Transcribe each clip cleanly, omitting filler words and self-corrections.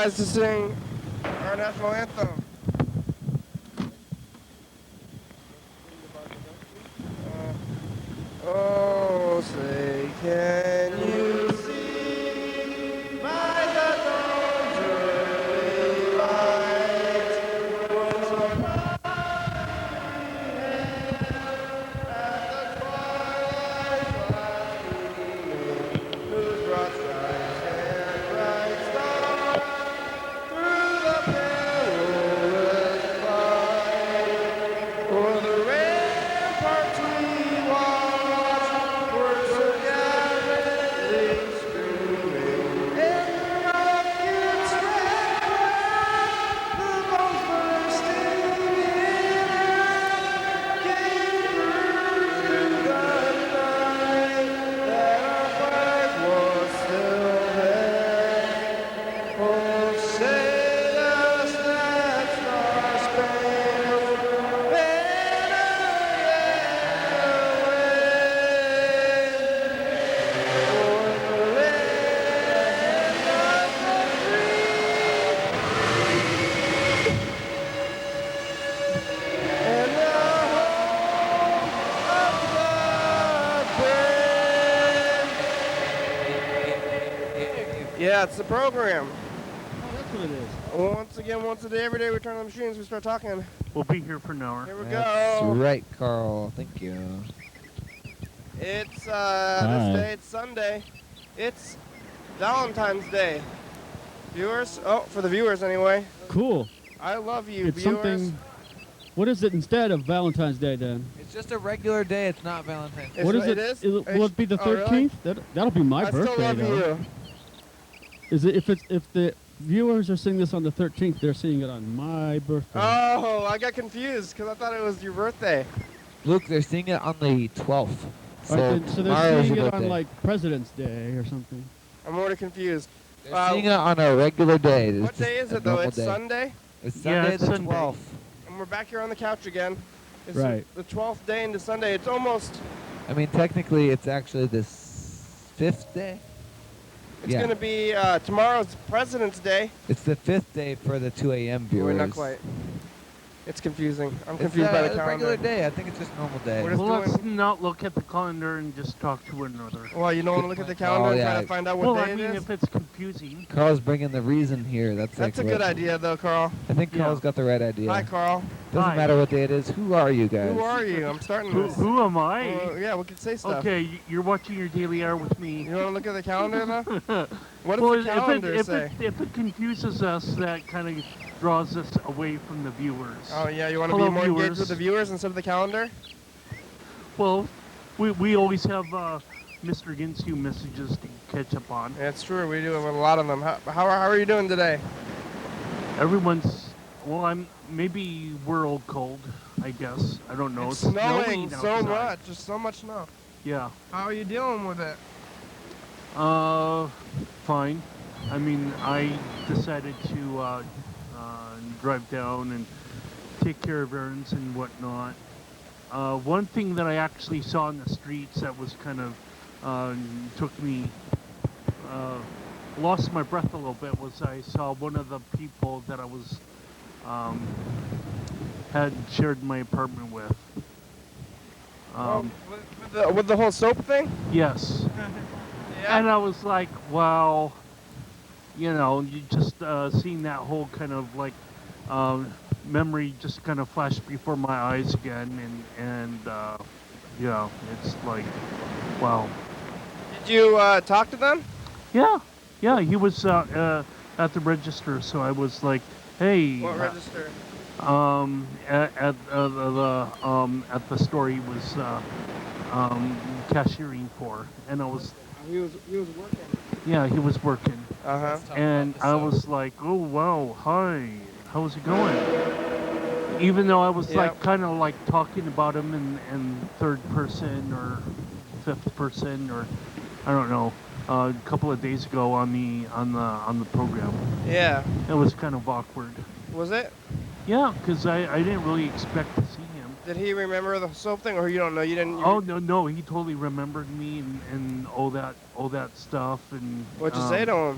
guys to sing our national anthem. Oh, say, can you see by the dawn's early light what at the twilight's last gleaming, whose broad stripes and bright stars through the perilous fight o'er the ramparts we watched were so gallantly streaming, and the rockets red glare, the bombs bursting in air, came through the night that our flag was still there. Oh, say does that star-spangled banner yet wave o'er the land of the free and the home of the brave. Yeah, it's the program. Oh, that's what it is. Once again, once a day, every day, we turn on the machines, we start talking. We'll be here for an hour. Here we That's go. right, Carl. Thank you. It's this day, it's Sunday. It's Valentine's Day. Viewers, oh, for the viewers anyway. Cool. I love you, It's viewers. something. What is it instead of Valentine's Day then? It's just a regular day. It's not Valentine's Day. What is It it? is? Will it be the Oh, really? 13th? That'll be my I birthday still love though. you. Is it if the viewers are seeing this on the 13th, they're seeing it on my birthday. Oh, I got confused because I thought it was your birthday. Luke, they're seeing it on the 12th. So, so they're tomorrow's seeing your it on birthday. like President's Day or something. I'm already confused. They're seeing it on a regular day. It's What day is a it though? normal It's day. Sunday? It's Yeah, Sunday it's the Sunday. 12th. And we're back here on the couch again. It's Right. the 12th day into Sunday. It's almost, I mean, technically, it's actually the 5th day. it's Yeah. going to be, tomorrow's President's Day. It's the 5th day for the 2 a.m. Oh, viewers. not quite. It's confusing. I'm It's confused by the a calendar. regular day. I think it's just normal day. What is- Well, let's doing- not look at the calendar and just talk to one another. Well, you don't want to look at the calendar and try yeah. to find out what Well, day I mean, it is? if it's confusing. Carl's bringing the reason here. That's That's a like good what- idea, though, Carl. I think Yeah. Carl's got the right idea. Hi, Carl. Doesn't Hi. matter what day it is. Who are you guys? Who are you? I'm starting Who, this. who am I? Yeah, we can say stuff. Okay, you're watching your daily hour with me. You want to look at the calendar, though? What does Well, the calendar if say? it confuses us, that kind of draws us away from the viewers. Oh, yeah, you want to be Hello, more engaged viewers. with the viewers instead of the calendar? Well, we always have Mr. Ginsu messages to catch up on. Yeah, it's true. We do have a lot of them. How are you doing today? Everyone's, well, maybe we're all cold, I guess. I don't know. It's snowing so outside. much. Just so much snow. Yeah. How are you dealing with it? Fine. I mean, I decided to drive down and take care of errands and whatnot. One thing that I actually saw in the streets that was kind of took me, lost my breath a little bit was I saw one of the people that I was had shared my apartment with. With the whole soap thing? Yes. Yeah. And I was like, wow, you know, you just seeing that whole kind of like memory just kind of flashed before my eyes again, and yeah, it's like, wow. Did you talk to them? Yeah, he was at the register, so I was like, hey. What register? At the store he was cashiering for, and I was. He was working. Yeah, he was working. Uh-huh. And I was like, oh, wow, hi, how's it going? Even though I was like kind of like talking about him in third person or fifth person or I don't know, a couple of days ago on the program. Yeah. It was kind of awkward. Was it? Yeah, because I didn't really expect to see him. Did he remember the soap thing, or you don't know? You didn't. Oh no, he totally remembered me and all that stuff. And What'd you say to him?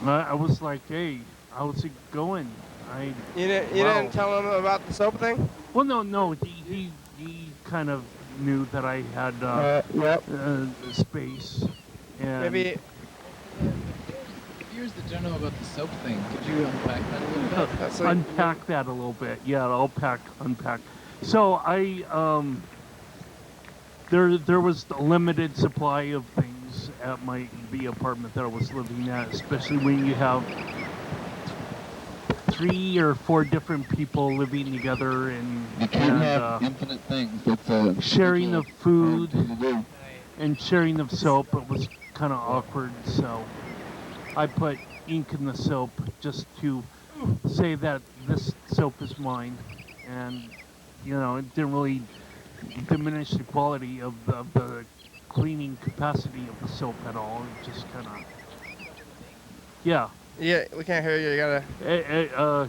I was like, hey, How's it going? You Wow. didn't tell him about the soap thing? Well, no. He kind of knew that I had space, and Maybe. The viewers that don't know about the soap thing, could you unpack that a little bit? That's like, unpack that a little bit. Yeah, I'll unpack. So there was a limited supply of things at the apartment that I was living at, especially when you have 3 or 4 different people living together and You can't have infinite things. That's sharing of food and sharing of soap. It was kind of awkward, so I put ink in the soap just to say that this soap is mine, and it didn't really diminish the quality of the cleaning capacity of the soap at all. It just kind of, yeah. yeah, we can't hear you. You gotta.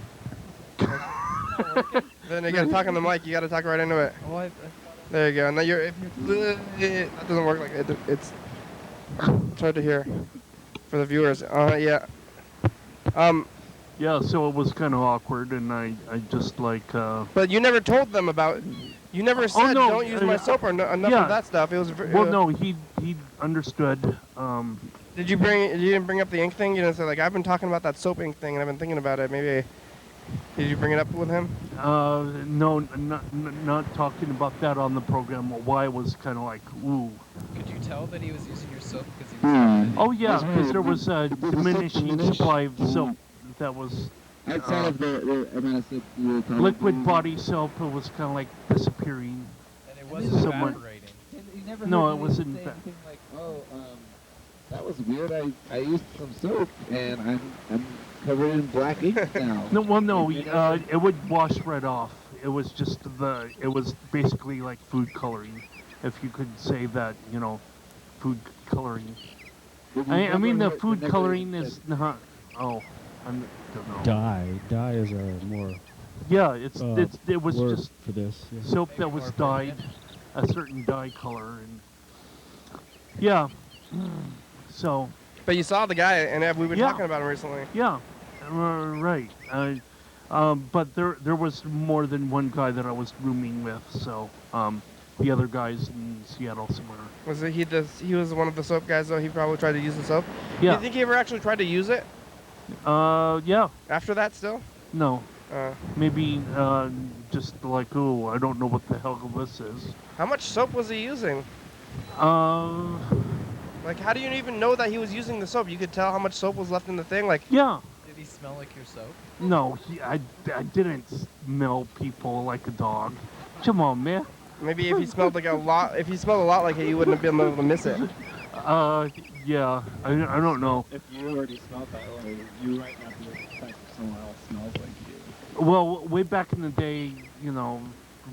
Then you gotta talk on the mic. You gotta talk right into it. There you go. And then that doesn't work like it. It's hard to hear for the viewers. Yeah. Yeah, so it was kind of awkward, and I just like. But you never told them about. You never said no, don't use my soap or enough yeah. of that stuff. It was. Well, no, he understood. Did you bring? You didn't bring up the ink thing. You didn't say like I've been talking about that soap ink thing, and I've been thinking about it. Maybe. Did you bring it up with him? No, not talking about that on the program. Why was kind of like, ooh. Could you tell that he was using your soap because he was? Oh yeah, because there was a diminishing supply of soap that was. Outside of the Liquid body soap, it was kind of like disappearing. And it wasn't Somewhat. evaporating. No, it wasn't. Like, that was weird. I used some soap and I'm covered in black ink now. No, well, no, it would wash right off. It was just it was basically like food coloring, if you could say that, food coloring. I mean, the food coloring is not. Oh, I don't know. Dye is a more. Yeah, it was word just for this. Yeah. soap that was dyed a certain dye color, and yeah. So. But you saw the guy, and we were Yeah. talking about him recently. Yeah, right. But there was more than one guy that I was rooming with, so the other guys in Seattle somewhere. Was it he was one of the soap guys though? He probably tried to use the soap. Do Yeah. you think he ever actually tried to use it Yeah. after that? Still? No. Uh, Maybe just like, oh, I don't know what the hell this is. how much soap was he using? Like, how do you even know that he was using the soap? You could tell how much soap was left in the thing. Like, Yeah. Did he smell like your soap? No, I didn't smell people like a dog. Come on, man. maybe if he smelled like a lot, if he smelled a lot like it, you wouldn't have been able to miss it. Yeah. I don't know. If you already smelled that way, you might not be able to detect if someone else smells like you. Well, way back in the day,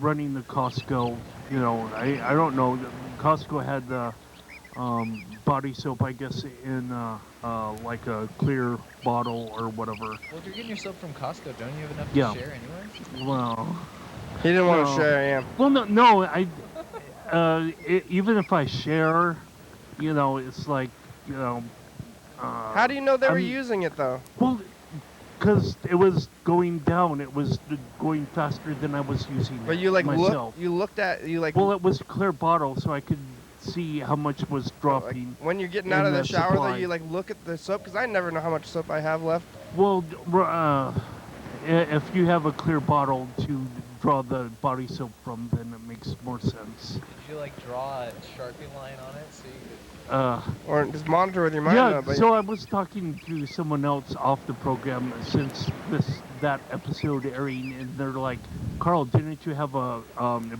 running the Costco, I don't know. Costco had body soap, I guess, in like a clear bottle or whatever. Well, if you're getting your soap from Costco, don't you have enough Yeah. to share anyway? Well, He didn't want to No. share. Yeah. well, no. Even if I share, it's like, How do you know they were I'm- using it though? Well, because it was going down. It was going faster than I was using But you like myself. looked at you like. Well, it was a clear bottle, so I could see how much was like, dropping. when you're getting in out of the the shower, though, supply. you like look at the soap because I never know how much soap I have left. Well, if you have a clear bottle to draw the body soap from, then it makes more sense. Did you like draw a Sharpie line on it so you could? Or just monitor with your mind. Yeah, But so I was talking to someone else off the program since that episode airing, and they're like, "Carl, didn't you have a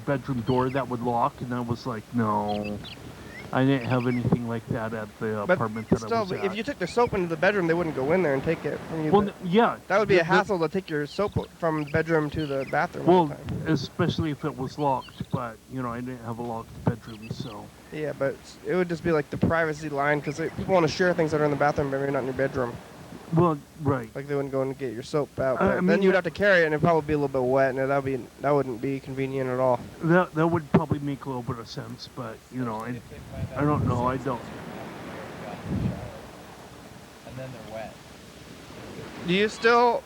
bedroom door that would lock?" And I was like, "No, I didn't have anything like that at the but apartment that I still, was at." if you took the soap into the bedroom, they wouldn't go in there and take it from you. well, yeah, that would be a the- hassle to take your soap from the bedroom to the bathroom. Well, all the time. especially if it was locked, but I didn't have a locked bedroom, so. Yeah, but it would just be like the privacy line because people want to share things that are in the bathroom, but maybe not in your bedroom. Well, right. Like they wouldn't go and get your soap out. I But then mean, you'd have to carry it, and it'd probably be a little bit wet, and that wouldn't be convenient at all. That would probably make a little bit of sense, but I don't know. I don't. And then they're wet. Do you still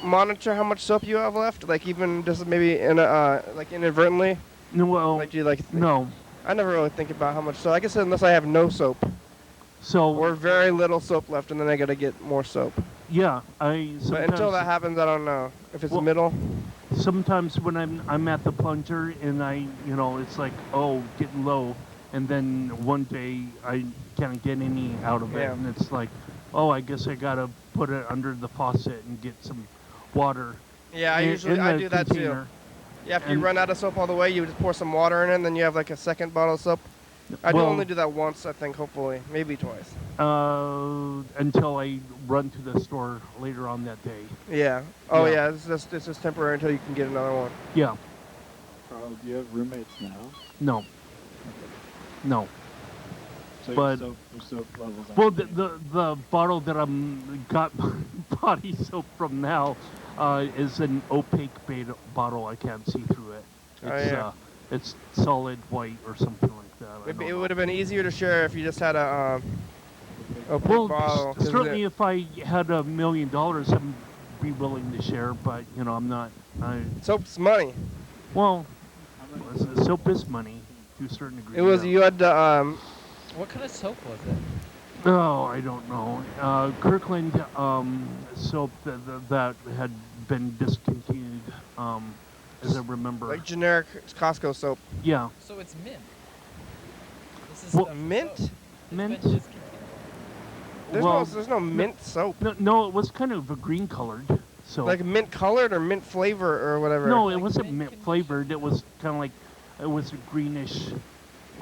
monitor how much soap you have left? Like even just maybe in like inadvertently? No, well, Like do you like? no. I never really think about how much. So I guess unless I have no soap So or very little soap left, and then I gotta get more soap. yeah, But until that happens, I don't know if it's Well, middle. sometimes when I'm at the plunger and it's like, oh, getting low, and then one day I can't get any out of it, Yeah. and it's like, oh, I guess I gotta put it under the faucet and get some water. Yeah, I in usually the do that container. too. Yeah, if you And- run out of soap all the way, you just pour some water in it, and then you have like a second bottle of soap. I do Well- only do that once, I think, hopefully, maybe twice. Until I run to the store later on that day. Yeah. Oh Yeah. yeah, it's just temporary until you can get another one. Yeah. Carl, do you have roommates now? No. No. So But- your soap levels aren't Well, changing. the bottle that I'm got body soap from now is an opaque bottle. I can't see through it. Oh, It's yeah. it's solid white or something like that. I Maybe don't it know. would have been easier to share if you just had a opaque Well, bottle. 'cause certainly it- if I had $1 million, I'd be willing to share. But I'm not. soap's money. Well, soap is money to a certain degree. It was yeah. you had to What kind of soap was it? Oh, I don't know. Kirkland soap that had been discontinued, as I remember. like generic Costco soap. Yeah, So it's mint. This is Well, stuff mint? soap. It's mint? been discontinued. There's no mint soap. No, it was kind of a green colored. So Like mint colored or mint flavor or whatever. no, it Like wasn't mint mint conditioner. flavored. It was kind of like it was a greenish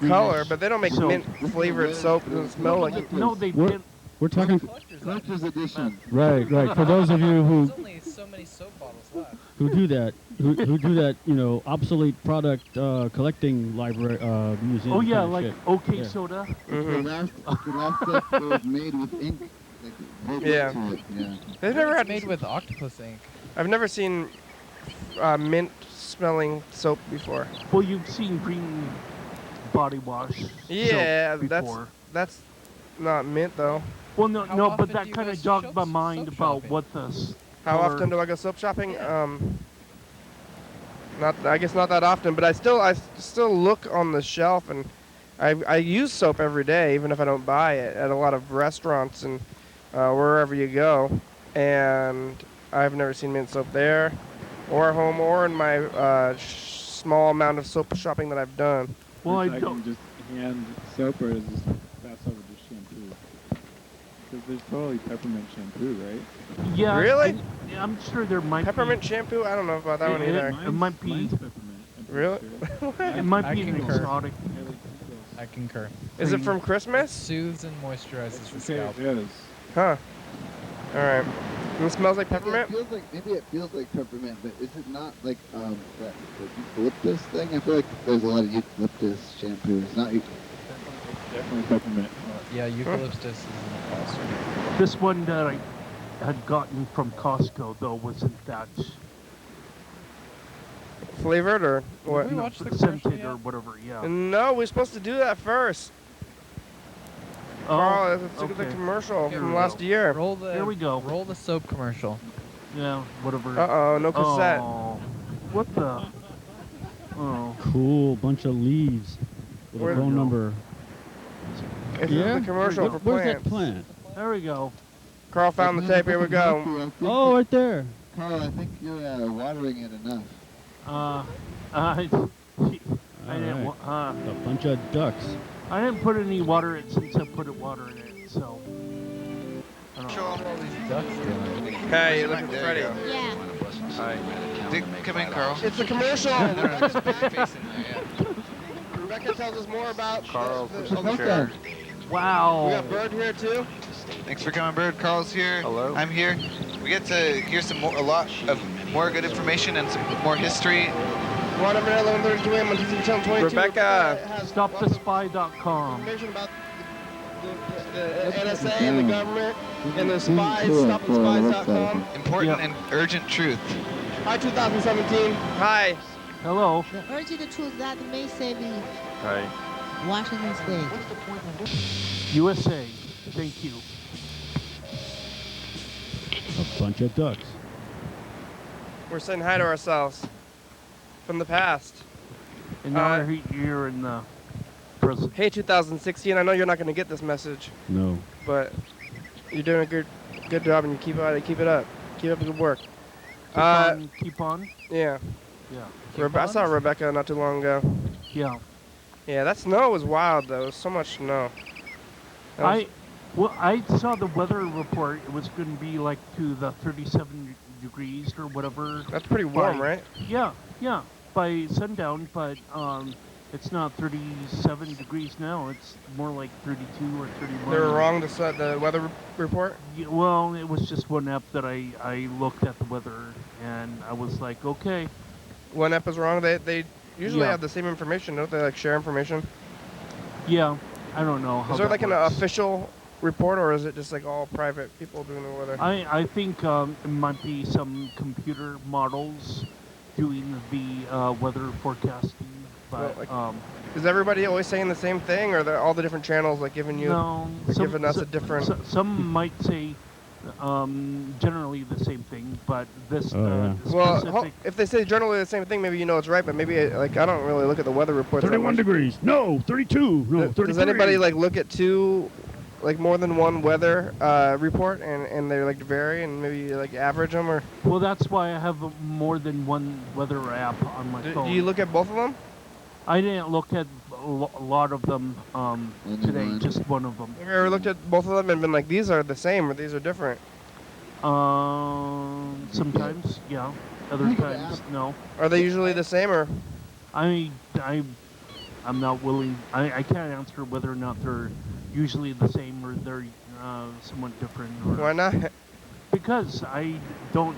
color, but they don't make soap. mint flavored soap. It doesn't smell like it. No, they We're- did. We're talking. Collector's edition. Right, right. For those of you There's only so many soap bottles left. who do that, who do that, obsolete product collecting library museum. Oh yeah, kind of like shit. OK Yeah. soda. Mhm. The last stuff that was made with ink. Like, rolled Yeah. into it, yeah. They've never It's had. made with octopus ink. I've never seen mint smelling soap before. Well, you've seen green body wash. Yeah, soap before. that's not mint though. Well, no, How no, often but do that you kind go of jogged my soap mind about shopping? what the How color- often do I go soap shopping? Yeah. I guess not that often, but I still look on the shelf, and I use soap every day, even if I don't buy it at a lot of restaurants and wherever you go. And I've never seen mint soap there, or at home, or in my small amount of soap shopping that I've done. Well, I Wish don't. can just hand soap or is this pass over to shampoo? Because there's totally peppermint shampoo, right? Yeah. Really? I'm sure there might Peppermint shampoo? I don't know about that one It- either. it might be- Mine's peppermint. I'm pretty Really? sure. It might I be an concur. exotic. Yeah, like Tingles. I concur. Is it from It Christmas? soothes and moisturizes the Okay, scalp. it is. Huh. All right. And it smells like peppermint? Maybe it feels like peppermint, but is it not like that the eucalyptus thing? I feel like there's a lot of eucalyptus shampoo. It's not Definitely peppermint. Yeah, eucalyptus is in the cost. This one that I had gotten from Costco though wasn't that Flavored or what? we watch the commercial scented yet? or whatever. Yeah. No, we're supposed to do that first. Carl, let's look at the okay. commercial Here from we last go. year. Roll the. Here we go. Roll the soap commercial. Yeah, whatever. Uh-oh, no cassette. Oh, what the? Oh. Cool bunch of leaves with Where a the- phone number. This Yeah? is the commercial for Where's plants. that plant? There we go. Carl found the tape. Here we go. Oh, right there. Carl, I think you're watering it enough. I didn't. Alright. A bunch of ducks. I didn't put any water in it since I put water in it. So. I don't know. All these ducks doing. Hey, look at Freddie. Yeah. Come in, Carl. It's a commercial. Facing there, Rebecca tells us more about Carl, the, for the, some chair. Wow. We got Bird here too. Thanks for coming, Bird. Carl's here. Hello. I'm here. We get to hear a lot of more good information and some more history. 11:32 a.m. on TCTV channel 22. Rebecca. has lots of StopTheSpy.com. information about the NSA and the government and the spies. StopTheSpies.com. Important Yep. and urgent truth. Hi, 2017. Hi. Hello. The urgent truth that may save me. Hi. Washington State. USA. Thank you. Bunch of ducks. We're saying hi to ourselves from the past. And now you're in the present. Hey, 2016. I know you're not going to get this message, No. but you're doing a good job, and you keep at it. Keep it up. Keep up the good work. Keep on. Yeah. Yeah. I saw Rebecca not too long ago. Yeah. Yeah, that snow was wild though. It was so much snow. I saw the weather report. It was going to be like to the 37 degrees or whatever. That's pretty warm, right? Yeah, by sundown, but it's not 37 degrees now. It's more like 32 or 31. They were wrong to set the weather report? Yeah, well, it was just one app that I looked at the weather, and I was like, okay. One app was wrong? They usually have the same information, don't they? Like share information? Yeah, I don't know how Is there like an works. official report, or is it just like all private people doing the weather? I think it might be some computer models doing the weather forecasting, but is everybody always saying the same thing, or are all the different channels like giving you giving us a different? Some might say generally the same thing, but this well, if they say generally the same thing, maybe you know it's right, but maybe like I don't really look at the weather reports. 31 degrees. No, 32. No, 33. Does anybody like look at like more than one weather report and they like vary and maybe like average them or? Well, that's why I have more than one weather app on my phone. Do you look at both of them? I didn't look at a lot of them today, just one of them. Have you ever looked at both of them and been like, these are the same or these are different? Sometimes, yeah. Other times, no. Are they usually the same or? I'm not willing. I can't answer whether or not they're usually the same or they're somewhat different. Or, why not? Because I don't,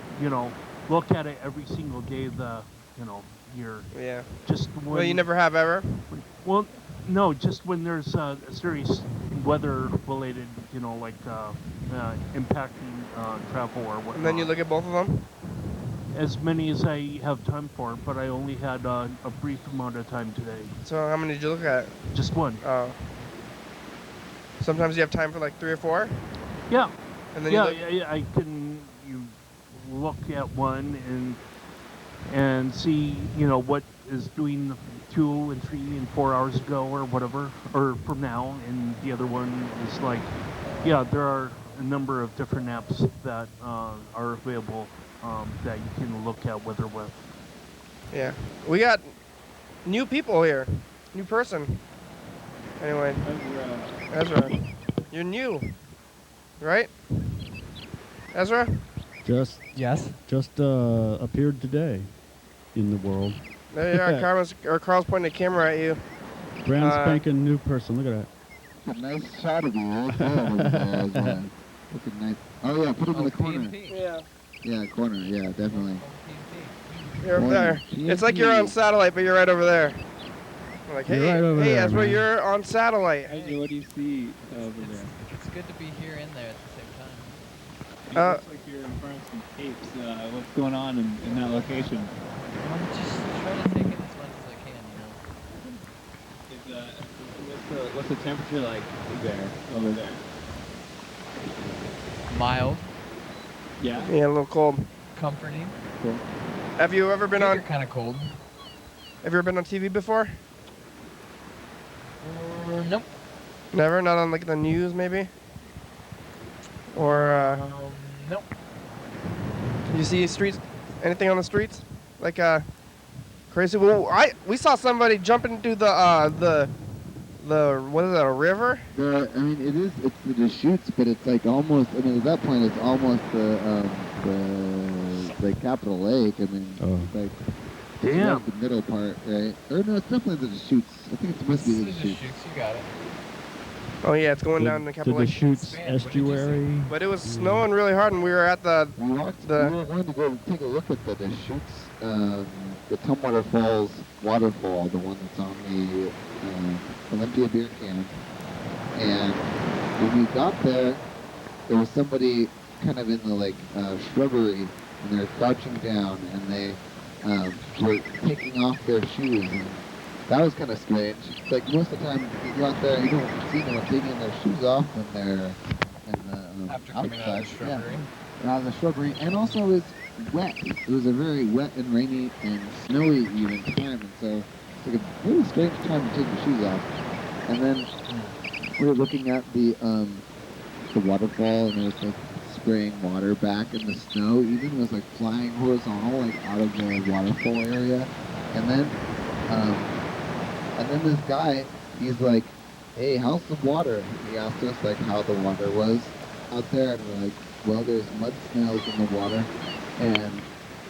look at it every single day of the, year. Yeah. Just when, well, you never have ever? Well, no, just when there's a serious weather-related, like impacting travel or whatnot. And then you look at both of them? As many as I have time for, but I only had a brief amount of time today. So how many did you look at? Just one. Oh. Sometimes you have time for like 3 or 4? Yeah. And then I can look at one and see, what is doing 2 and 3 and 4 hours ago or whatever, or from now, and the other one is like, there are a number of different apps that are available that you can look at weather with. Yeah. We got new people here. New person. Anyway. Ezra. You're new. Right? Ezra? Just appeared today in the world. There you are. Carl's pointing a camera at you. Brand spanking new person. Look at that. A nice shot of you right there. Looking nice. Oh yeah, put him in the corner. PNP. Yeah. Yeah, corner. Yeah, definitely. You're up there. It's like you're on satellite, but you're right over there. I'm like, hey, right over there, Ezra, man. you're on satellite. Hey, what do you see over there? It's good to be here and there at the same time. It looks like you're in front of some tapes. What's going on in that location? I'm just trying to take in as much as I can, What's the temperature like there, over there? Mild, Yeah? Yeah, a little cold. comforting. Cool. Have you ever been on? Kind of cold. Have you ever been on TV before? Nope. Never? Not on like the news, maybe? Or nope. you see streets? Anything on the streets? Like crazy? Well, we saw somebody jump into the what is that? A river? It's the Deschutes, but it's like almost. I mean, at that point, it's almost the Capitol Lake. I mean, it's like. Damn. It's like the middle part, right? Or no, it's definitely the Deschutes. I think it's supposed to be the Deschutes. You got it. Oh yeah, it's going down the Capitol the Lake. Deschutes estuary. But it was snowing really hard, and we were at the. We wanted to go take a look at the Deschutes, the Tumwater Falls waterfall, the one that's on the Olympia beer can. And when we got there, there was somebody kind of in the shrubbery, and they were crouching down, and they were taking off their shoes. And that was kind of strange. It's like most of the time you go out there, you don't see anyone taking their shoes off when they're in the After coming out of the outside. shrubbery. the shrubbery, and also it was wet. It was a very wet and rainy and snowy even time, and so it's like a really strange time to take your shoes off. And then we were looking at the waterfall, and it was like spraying water back, and the snow even was like flying horizontal, like out of the waterfall area. And then this guy, he's like, "Hey, how's the water?" He asked us like how the water was out there, and we're like, "Well, there's mud snails in the water." And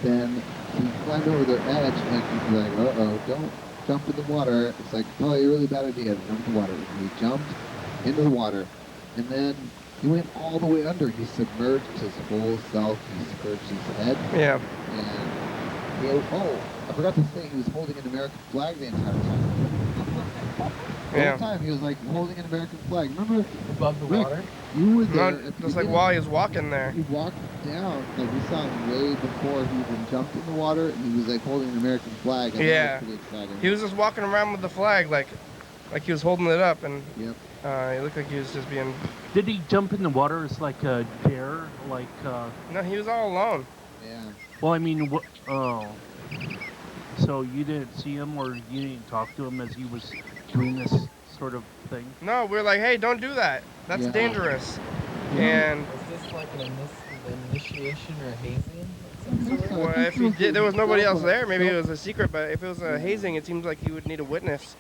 then he climbed over the edge, and he's like, "Uh-oh, don't jump in the water." It's like, probably a really bad idea to jump in the water. And he jumped into the water, and then he went all the way under. He submerged his whole self. He submerged his head. Yeah. And I forgot to say, he was holding an American flag the entire time. The whole time he was like holding an American flag. Remember? Above the Rick, water? You were there. No, just like while he was walking there. He walked down, like we saw him way before he even jumped in the water, and he was like holding an American flag. And Yeah. that was pretty exciting. He was just walking around with the flag, like he was holding it up, and Yep. he looked like he was just being. Did he jump in the water as like a dare? Like, No, he was all alone. Yeah. well, I mean, what? Oh. So you didn't see him, or you didn't talk to him as he was doing this sort of thing? No, we're like, hey, don't do that. That's Yeah. dangerous. And Was this like an initiation or hazing? of some sort? well, if he did, there was nobody else there. Maybe it was a secret. But if it was a hazing, it seems like he would need a witness.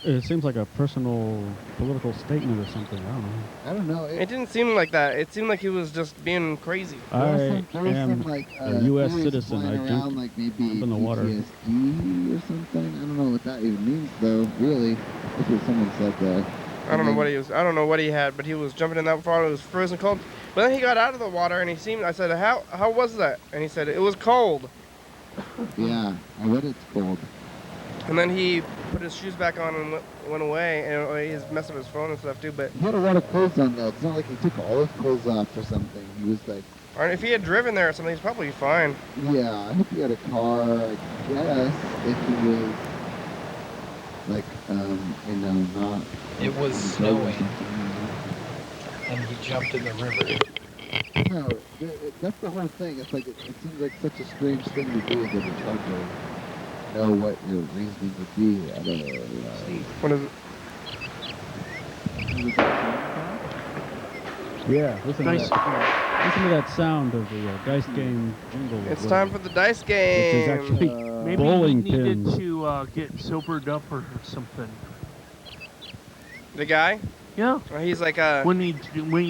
It seems like a personal political statement or something. I don't know. I don't know. It didn't seem like that. It seemed like he was just being crazy. I there was am some, like, a U.S. theories citizen. flying I around, jumped like maybe in the water. PTSD or something. I don't know what that even means, though. Really, that's what someone said there. I don't know what he was. I don't know what he had, but he was jumping in that water. It was frozen cold. But then he got out of the water and he seemed. I said, how was that? And he said it was cold. Yeah, I bet it's cold. And then he put his shoes back on and went away. And he was messing with his phone and stuff too. But He had a lot of clothes on though. It's not like he took all his clothes off or something. He was like, or if he had driven there or something, he's probably fine. yeah, I hope he had a car. I guess if he was like, not. It was snowing, and he jumped in the river. No, that's the whole thing. It's like it seems like such a strange thing to do that it's hard to know what your reasoning would be. I don't know. What is it? Yeah, listen to Nice. that. Listen to that sound of the dice game jingle. It's time for the dice game. Which is actually Maybe bowling he needed pins. to get sobered up or something. The guy? Yeah. He's like When you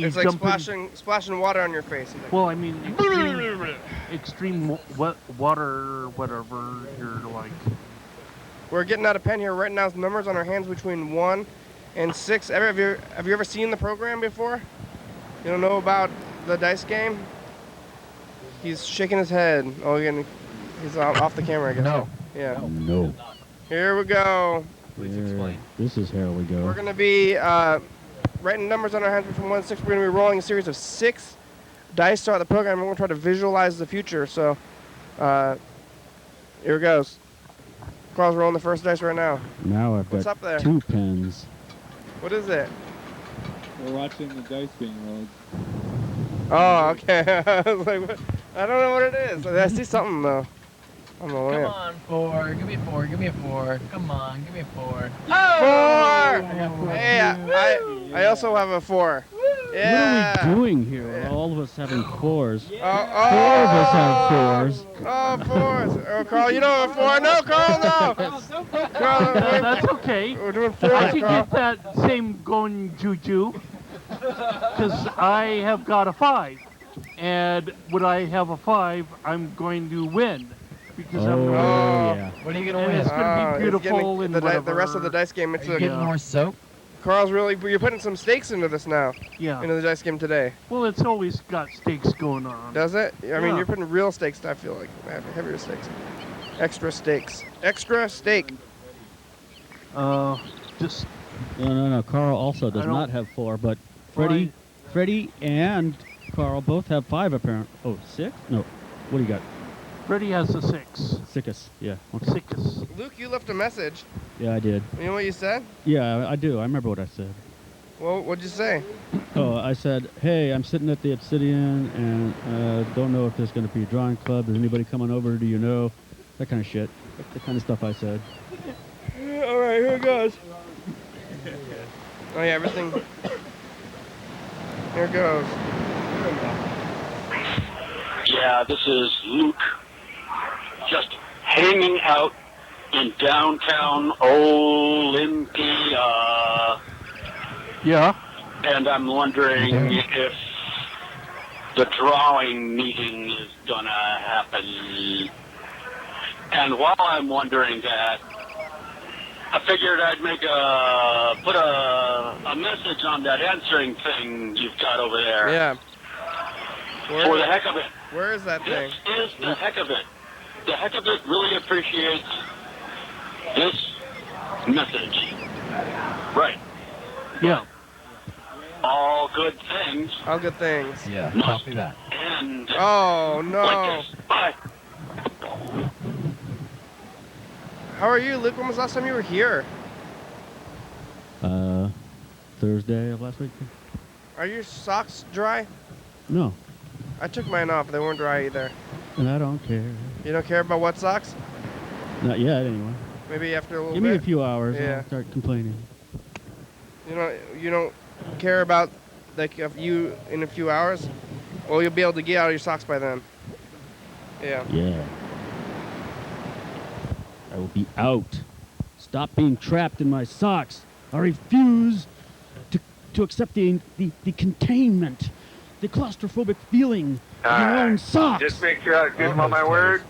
it's like jump splashing water on your face. He's like, well, I mean, extreme wet water, whatever. You're like, we're getting out a pen here, writing down numbers on our hands between 1 and 6. Have you ever seen the program before? You don't know about the dice game? He's shaking his head. Oh, again, he's off the camera, I guess. No. Yeah. No. Here we go. Please explain. This is here we go. We're going to be writing numbers on our hands between 1 and 6. We're going to be rolling a series of 6 dice throughout the program. We're going to try to visualize the future. So here it goes. Carl's rolling the first dice right now. Now I've What's got up there? 2 pens. What is it? We're watching the dice being rolled. Oh, okay. I was like, what? I don't know what it is. I see something though. I'm Come on, 4. Give me a 4. Give me a 4. Come on, give me a 4. 4! I got 4. Hey, I also have a 4. Yeah. What are we doing here? All of us having 4s. 4 Oh, of us have 4s. Oh, 4s. Oh, Carl, you don't have a 4. No, Carl, no. Carl, that's okay. we're doing I 4s, could Carl. get that same going juju, because I have got a 5, and when I have a 5, I'm going to win, because I'm Oh, going yeah. What are you gonna and win? it's gonna be It's beautiful and the whatever. rest of the dice game. Are It's you getting Yeah. more soap? Carl's really. You're putting some stakes into this now. Yeah. Into the dice game today. Well, it's always got stakes going on. Does it? I mean, Yeah. you're putting real stakes. I feel like heavier stakes. Extra stakes. Extra stake. Just No. Carl also does I don't- not have 4, but Why? Freddie and Carl both have 5 apparently. Oh, 6? No. What do you got? Freddie has a 6. Sickest. Yeah. Okay. Sickest. Luke, you left a message. Yeah, I did. You know what you said? Yeah, I do. I remember what I said. Well, what'd you say? Oh, I said, hey, I'm sitting at the Obsidian and don't know if there's going to be a drawing club. Is anybody coming over? Do you know? That kind of shit. The kind of stuff I said. All right, here it goes. Oh yeah, everything. Here it goes. Yeah, this is Luke. Just hanging out in downtown Olympia. Yeah. And I'm wondering if the drawing meeting is gonna happen. And while I'm wondering that, I figured I'd put a message on that answering thing you've got over there. Yeah. For the heck of it. Where is that thing? This is the heck of it. The heck of it really appreciates this message. Right. Yeah. All good things. All good things. Yeah, Must copy that. end Oh no. like this. Bye. How are you, Luke? When was the last time you were here? Thursday of last week. Are your socks dry? No, I took mine off. They weren't dry either. and I don't care. You don't care about wet socks? Not yet, anyway. Maybe after a little Give bit. me a few hours. Yeah. I'll start complaining. You don't care about like if you in a few hours? Well, you'll be able to get out of your socks by then. Yeah. Yeah. I will be out. Stop being trapped in my socks. I refuse to accept the containment, the claustrophobic feeling of your own socks. Just make sure I give him on my word.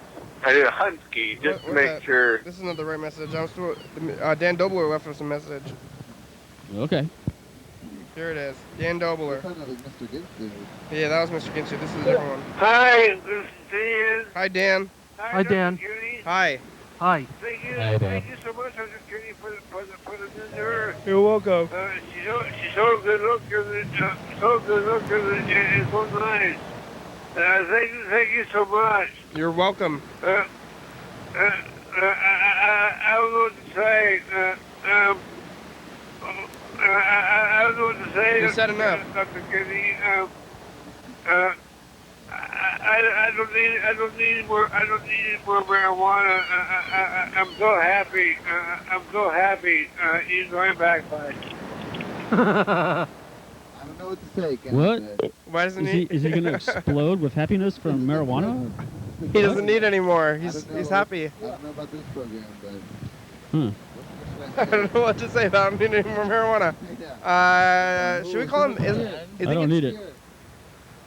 I did a Hunsky just to make sure. This is not the right message. Dan Dobler left us a message. Okay. Here it is. Dan Dobler. I thought that was Mr. Ginsu. Yeah, that was Mr. Ginsu. This is a different one. Hi, this is Dan. Hi, Dan. Hi, Dan. Hi. Hi. Thank you. Hi, Dan. Thank you so much, Mr. Judy, for the dinner. You're welcome. She's so good looking, so good looking, and so nice. Thank you so much. You're welcome. I don't know what to say. I don't know what to say. You said enough. Dr. Kenny. I don't need more marijuana. I'm so happy. I'm so happy. He's going back by. I don't know what to say, Ken. What? Why doesn't Is he going to explode with happiness from marijuana? He doesn't need any more. I He's don't know. happy. I don't know about this program, but I don't know what to say about him needing any more marijuana. Should we call him? I don't need it.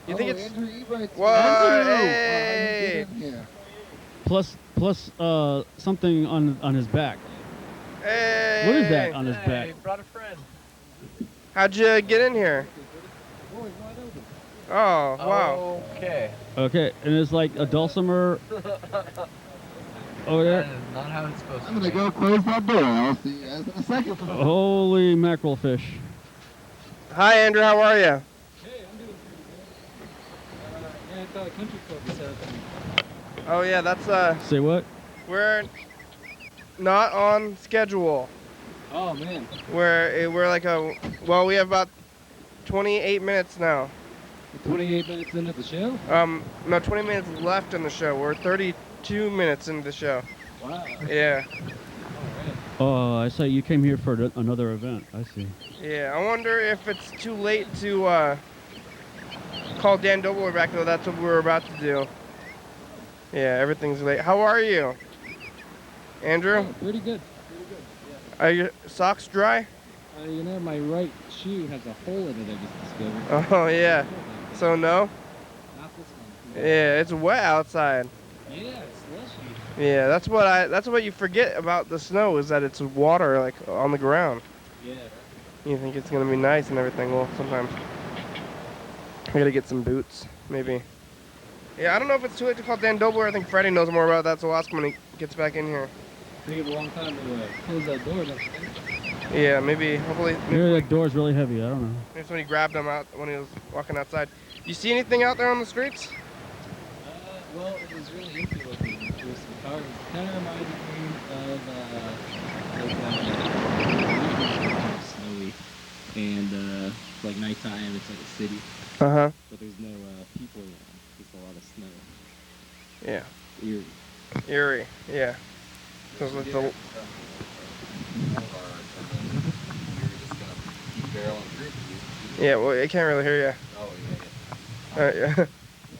You think it's? Andrew Ebright's What? here. Hey! How you doing here? Plus something on his back. Hey! What is that on his back? Brought a friend. How'd you get in here? Oh, wow. Okay. Okay, and it's like a dulcimer over That there. is not how it's supposed to I'm be. gonna go close that door. I'll see you guys in a second. Holy mackerel fish. Hi, Andrew. How are you? Hey, I'm doing pretty good. Yeah, I thought a country club was happening. Oh yeah, that's Say what? we're not on schedule. Oh, man. We're like we have about 28 minutes now. 28 minutes into the show? No, 20 minutes left in the show. We're 32 minutes into the show. Wow. Yeah. Oh, I saw you came here for another event. I see. Yeah, I wonder if it's too late to call Dan Dobler back, though. That's what we're about to do. Yeah, everything's late. How are you, Andrew? Oh, pretty good. Are your socks dry? You know, my right shoe has a hole in it I just discovered. Oh, yeah. So, no? Not this one. Yeah, it's wet outside. Yeah, it's slushy. Yeah, that's what you forget about the snow is that it's water, like, on the ground. Yeah. You think it's going to be nice and everything. Well, sometimes. I got to get some boots, maybe. Yeah, I don't know if it's too late to call Dan Dobler. I think Freddie knows more about that, so I'll ask him when he gets back in here. Take a long time to close that door, don't you think? Yeah, maybe, hopefully. Maybe that door's really heavy. I don't know. Maybe somebody grabbed him out when he was walking outside. You see anything out there on the streets? Well, it was really empty looking. There was some cars. It kind of reminded me of snowy. and it's like nighttime. It's like a city, Uh-huh. but there's no people around. Just a lot of snow. Yeah. Eerie. Eerie, yeah. Because with the... Yeah, well, I can't really hear you. Oh, yeah.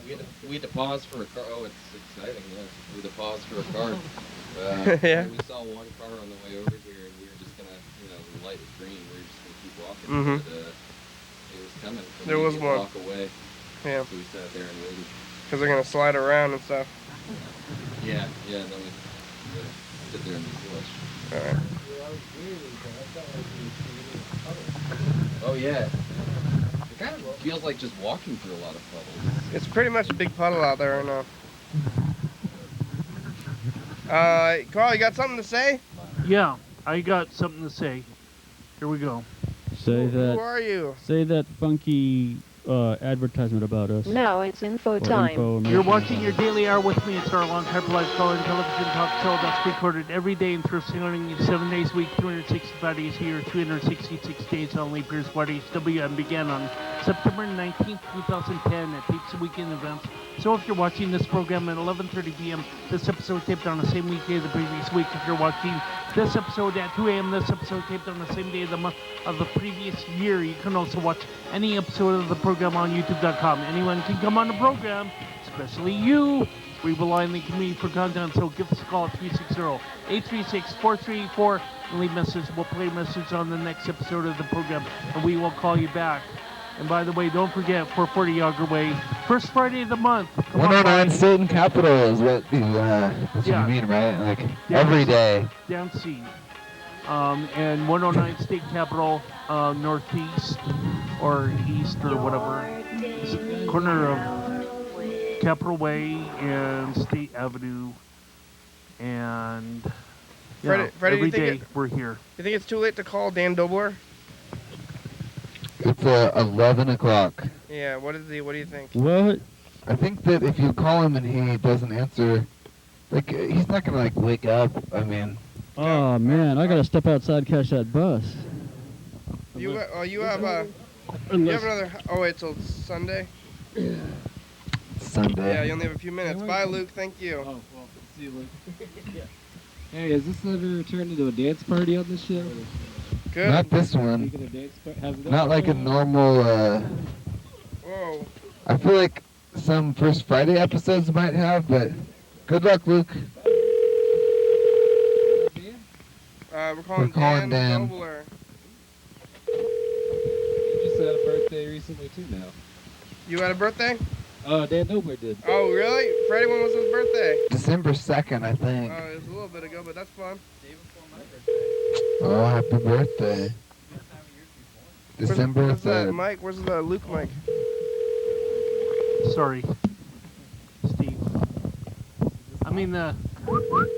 Yeah. We had to pause for a car. Oh, it's exciting, yeah. We had to pause for a car. Yeah. We saw one car on the way over here, and we were just gonna, the light was green. We were just gonna keep walking. Mm-hmm. But it was coming. There was one. Walk away. Yeah. So we sat there and waited. Because they're going to slide around and stuff. Yeah, and then we sit there and just watch. All right. Oh, yeah. It kind of feels like just walking through a lot of puddles. It's pretty much a big puddle out there right now. Carl, you got something to say? Yeah, I got something to say. Here we go. Say that. Who are you? Say that funky advertisement about us. Now it's info Or time. info You're watching your Daily Hour with me. It's our long hyperlife call and television talk show that's recorded every day in Thurston County, 7 days a week, 365 days a year, 366 days on leap years. YDHWM began on September 19th, 2010 at Pizza Weekend events. So if you're watching this program at 11:30 p.m., this episode taped on the same weekday of the previous week. If you're watching this episode at 2 a.m., this episode taped on the same day of the month of the previous year. You can also watch any episode of the program on YouTube.com. Anyone can come on the program, especially you. We rely on the community for content, so give us a call at 360-836-4384 and leave message. We'll play a message on the next episode of the program, and we will call you back. And by the way, don't forget, 440 Yager Way, first Friday of the month. 109 State and Capital is what you mean, right? Like every day. Down C. And 109 State Capitol, northeast or east or whatever. It's the corner of Capitol Way and State Avenue. And Freddie, every you think day we're here. You think it's too late to call Dan Dobler? It's 11 o'clock. Yeah, what do you think? What? I think that if you call him and he doesn't answer, like, he's not going to, like, wake up. I mean... Oh, man, I got to step outside and catch that bus. You have another... Oh, wait, till Sunday? Sunday. Yeah, you only have a few minutes. Bye, Luke. Thank you. Oh, well, see you, Luke. Hey, has this ever turned into a dance party on this show? Good. Not this one. Not like a normal, Whoa. I feel like some First Friday episodes might have, but good luck, Luke. We're calling Dan Dobler. You just had a birthday recently, too, now. You had a birthday? Dan Dobler did. Oh, really? Freddie, when was his birthday? December 2nd, I think. It was a little bit ago, but that's fun. Oh, happy birthday. December Where's that 3rd. mic? Where's the Luke mic? Sorry, Steve. I mean, the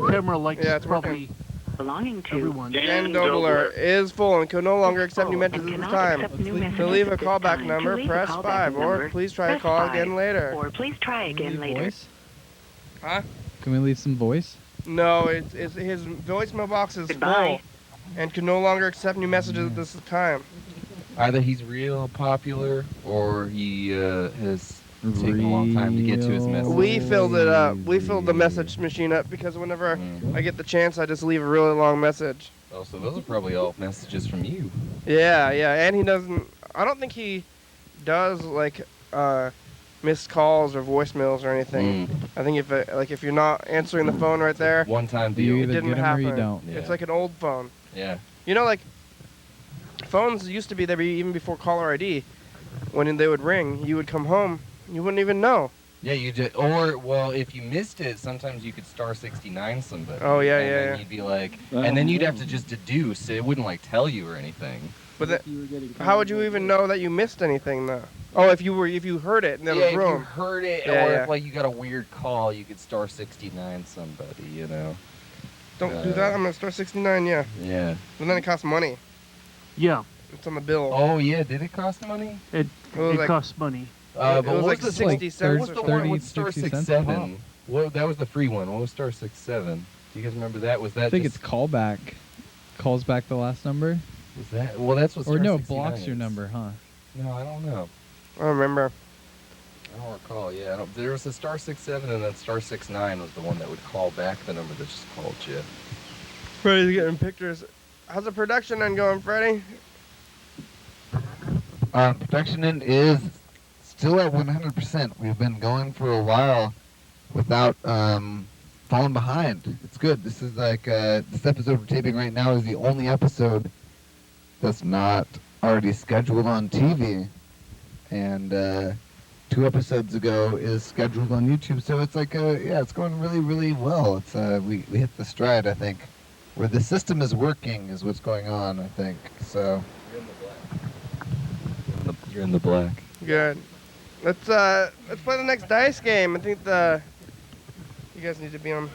camera likes probably belonging to everyone. Dan Dobler is full and can no longer accept new messages at this time. To leave a callback number, press 5, or please try to call again later. Or please try again later. Voice? Huh? Can we leave some voice? No, it's his voicemail box is full and can no longer accept new messages at this time. Either he's real popular or he has taken a long time to get to his message. We filled it up. We filled the message machine up because whenever I get the chance, I just leave a really long message. Oh, so those are probably all messages from you. Yeah, and he doesn't. I don't think he does like missed calls or voicemails or anything. I think if you're not answering the phone right there, one time deal. It didn't happen. Or you don't. It's like an old phone. Yeah. You know, like phones used to be there even before caller ID. When they would ring, you would come home, you wouldn't even know. Yeah, you did. Or, well, if you missed it, sometimes you could star 69 somebody. Oh, yeah, and yeah, then you'd be like, and then you'd have to just deduce. It wouldn't, like, tell you or anything. But how would you even know that you missed anything, though? Oh, if you heard it in the room. If you heard it, or if, like, you got a weird call, you could star 69 somebody, you know? Don't do that. I'm going to star 69, yeah. Yeah. And then it costs money. Yeah. It's on the bill. Oh, yeah. Did it cost money? It costs money. It was like 60 cents. What's the one with star 6-7? Well, that was the free one. What was star 6-7? Do you guys remember that? Was that? I think it's callback. Calls back the last number. Is that? Well, that's what. Or Star no, 69 blocks your is. number, huh? No, I don't know. I don't remember. I don't recall. Yeah, there was a star 67, and then star 69 was the one that would call back the number that just called you. Freddie's getting pictures. How's the production end going, Freddie? Production end is still at 100%. We've been going for a while without falling behind. It's good. This is like this episode we're taping right now is the only episode that's not already scheduled on TV, and 2 episodes ago is scheduled on YouTube. So it's like yeah, it's going really, really well. It's we hit the stride, I think, where the system is working is what's going on, I think. So You're in the black. Good. Let's play the next dice game. I think you guys need to be on.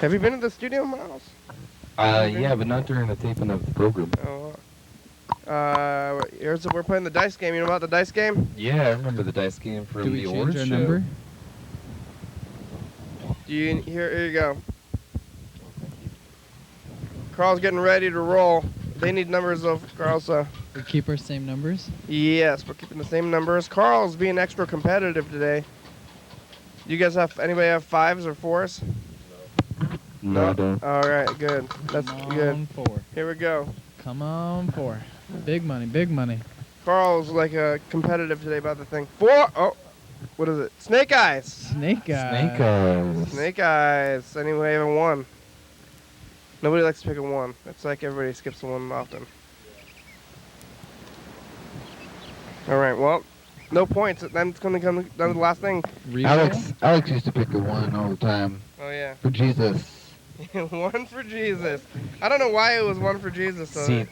Have you been to the studio, Miles? Yeah, but not during the taping of the program. Oh. We're playing the dice game. You know about the dice game? Yeah, I remember the dice game from Do we the change award our show. number? Here you go. Carl's getting ready to roll. They need numbers of Carl, so. We keep our same numbers? Yes, we're keeping the same numbers. Carl's being extra competitive today. You guys anybody have 5s or 4s? No, I don't. All right, good. That's Come good. on, 4. Here we go. Come on, 4. Big money, big money. Carl's like competitive today about the thing. 4. Oh, what is it? Snake eyes. Snake eyes. Snake eyes. Snake eyes. Anyway, I have a 1. Nobody likes to pick a 1. It's like everybody skips a 1 often. All right. Well, no points. Then it's gonna come down to the last thing. Alex used to pick a 1 all the time. Oh yeah. For Jesus. 1 for Jesus. I don't know why it was 1 for Jesus. Though. See.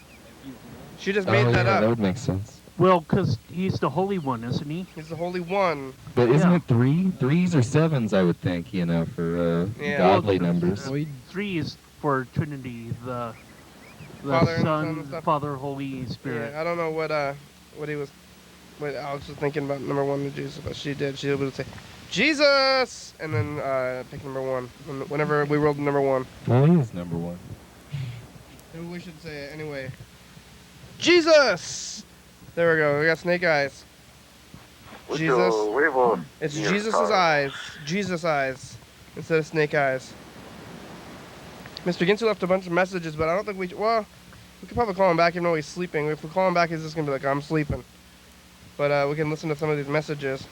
She just made that up. That would make sense. Well, because he's the Holy One, isn't he? He's the Holy One. But isn't it 3? 3s or 7s, I would think, for godly numbers. 3 is for Trinity, the Father and Son Son, and stuff. Father, Holy Spirit. Yeah, I don't know what he was. What Alex was thinking about number 1 to Jesus, but she did. She was able to say, Jesus, and then pick number 1. Whenever we rolled number 1. Well, he is number 1. Maybe we should say it anyway. Jesus. There we go. We got snake eyes. Jesus. It's Jesus's eyes. Jesus eyes instead of snake eyes. Mr. Ginsu left a bunch of messages, but I don't think we could probably call him back even though he's sleeping. If we call him back, he's just gonna be like, I'm sleeping. But we can listen to some of these messages.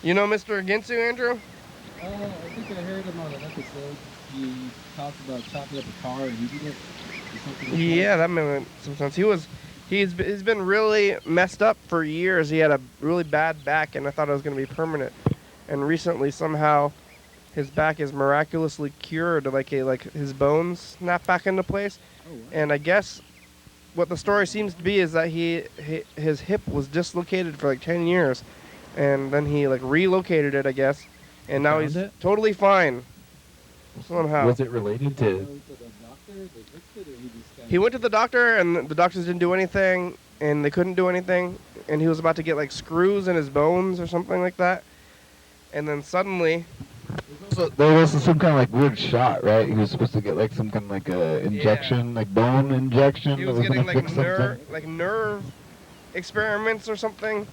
You know Mr. Ginsu, Andrew? I think I heard him on an episode. He talked about chopping up a car and eating it. Or something like Yeah, that made some sense. He's been really messed up for years. He had a really bad back, and I thought it was going to be permanent. And recently, somehow, his back is miraculously cured. Like his bones snap back into place. Oh, wow. And I guess what the story seems to be is that his hip was dislocated for like 10 years, and then he like relocated it, I guess, and now he's totally fine. Somehow. Was it related to? He went to the doctor, and the doctors didn't do anything, and they couldn't do anything, and he was about to get like screws in his bones or something like that, and then suddenly. So there was some kind of like weird shot, right? He was supposed to get like some kind of like injection, like bone injection. He was getting like nerve experiments or something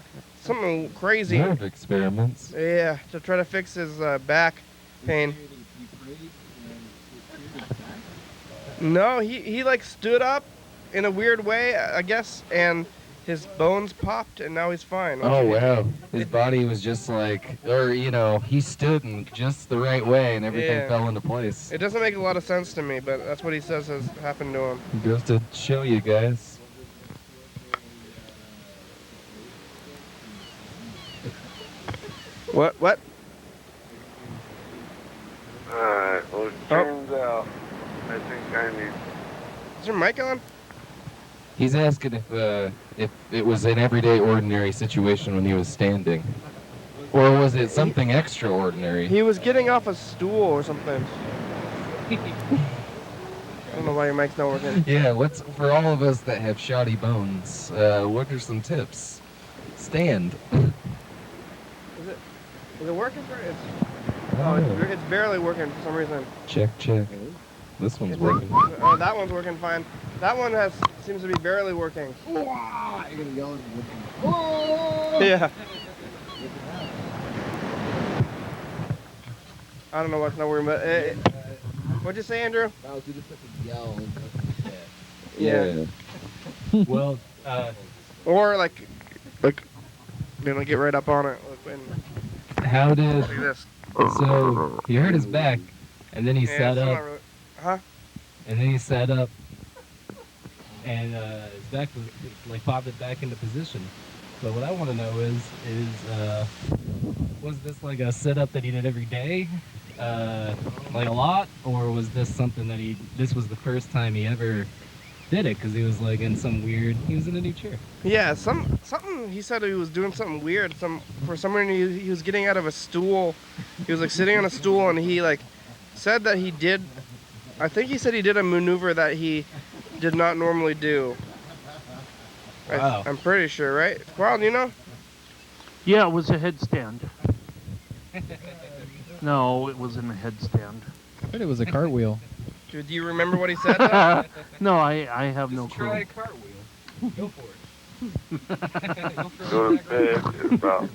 crazy. Nerve experiments. Yeah, to try to fix his back pain. No, he like stood up in a weird way, I guess, and his bones popped, and now he's fine. Oh, wow. His body was just like, he stood in just the right way, and everything fell into place. It doesn't make a lot of sense to me, but that's what he says has happened to him. It goes to show you guys. What? Alright, well, it turns out I think I need... Is your mic on? He's asking if it was an everyday, ordinary situation when he was standing. Or was it something extraordinary? He was getting off a stool or something. I don't know why your mic's not working. Yeah, for all of us that have shoddy bones, what are some tips? Stand. Is it working for you? Oh, it's barely working for some reason. Check. This one's working. Oh, that one's working fine. That one seems to be barely working. You're gonna yell at me. Oh! Yeah. I don't know what's not working, but what'd you say, Andrew? I was just such a yell. Yeah. Well, Or like, get right up on it. how did? Like this. So he hurt his back, and then he Yeah, sat it's not up, really- Huh? and then he sat up, and his back was like popped it back into position. But what I want to know is was this like a setup that he did every day, like a lot, or was this something that this was the first time he ever did it? Because he was like in he was in a new chair. Yeah, something. He said he was doing something weird. For some reason he was getting out of a stool. He was like sitting on a stool, and he like said that he did. I think he said he did a maneuver that he did not normally do. Wow. I'm pretty sure, right? Squirrel, do you know? Yeah, it was a headstand. No, it wasn't a headstand. I bet it was a cartwheel. Do you remember what he said? Though? No, I have no clue. Try a cartwheel. Go for it. Go to bed at about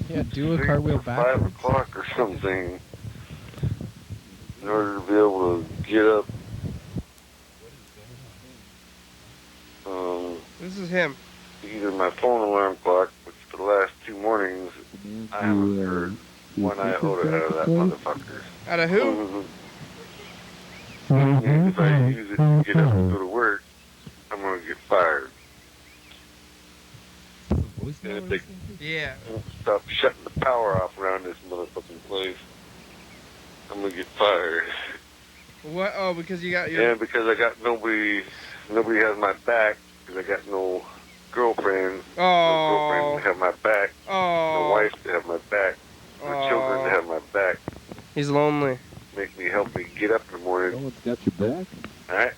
Yeah, do a cartwheel 5 backwards. o'clock or something in order to be able to get up. This is him. Either my phone alarm clock, which for the last 2 mornings I haven't heard one iota out of that motherfucker. Out of who? And if I use it to get up and go to work, I'm gonna get fired. And if they Yeah. won't stop shutting the power off around this motherfucking place, I'm gonna get fired. What? Oh, because you got your. And because I got nobody has my back, because I got no girlfriend, no girlfriend to have my back, no wife to have my back, no children to have my back. He's lonely. Help me get up in the morning. No one's got your back. Alright?